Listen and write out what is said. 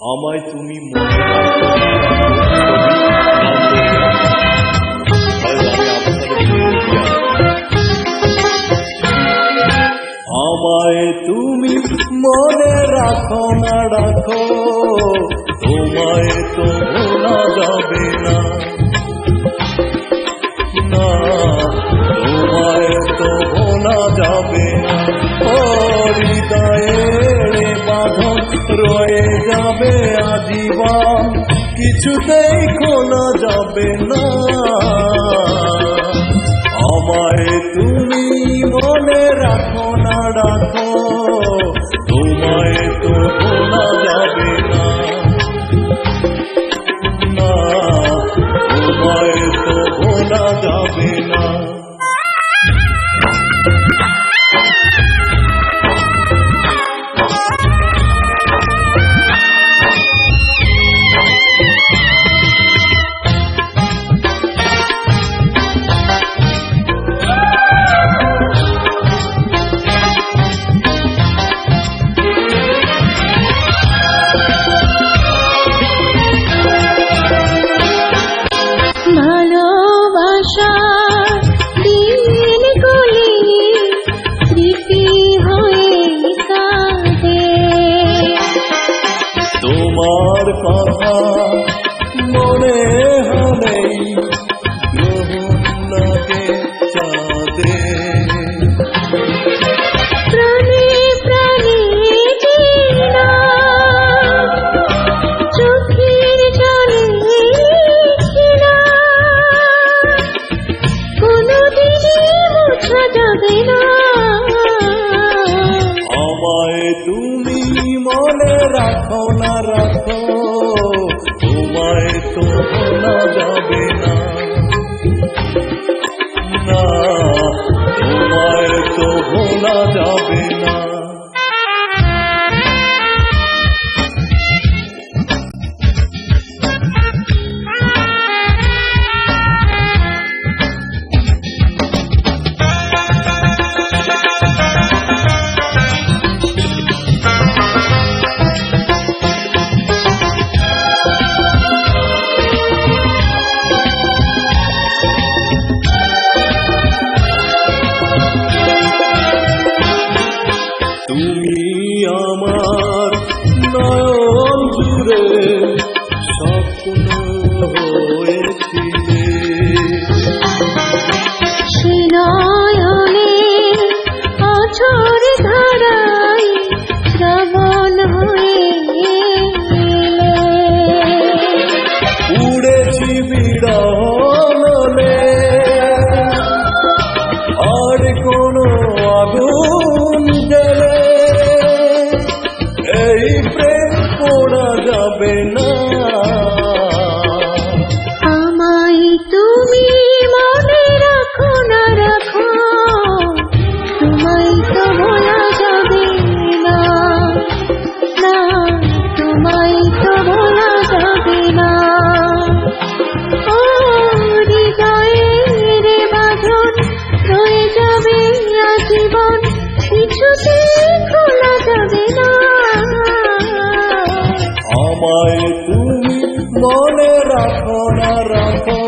আমায় তুমি মনে আমায় তুমি মনে রাখো না রাখো, তোমায় তো ভোলা যাবে না, না তোমায় তো ভোলা যাবে না। ও হৃদয়ের বাঁধন রয়ে যাবে আজীবন, কিছুতেই খোলা যাবে না। আমায় তুমি মনে রাখো না রাখো, তোমায় তো ভোলা যাবে না, না তোমায় তো ভোলা যাবে না। তোমার কথা মনে হলেই গ্রহণ লাগে চাঁদে, প্রাণে প্রাণে চেনা চোখের জলে চেনা, কোনদিনই মোছা যাবে না। আমায় তুমি মনে রাখো না রাখো, তোমায় তো ভোলা যাবে না, না তোমায় তো ভোলা যাবে না। তুমি আমার নয়ন জুড়ে স্বপ্ন হয়েছিলে, সে নয়নে আছর ধারায় শ্রাবণ হয়ে উড়েছি বিরহনে, আর কোনো আগুন জেলে এই প্রেম পোড়া যাবে না। আমায় তুমি মনে রাখো না রাখো, তোমায় তো ভোলা যাবে না, না তোমায় তো ভোলা যাবে না। ও হৃদয়ের বাঁধন রয়ে যাবে আজীবন, কিছুতেই খোলা যাবে না। আমায় তুমি মনে রাখো না রাখো,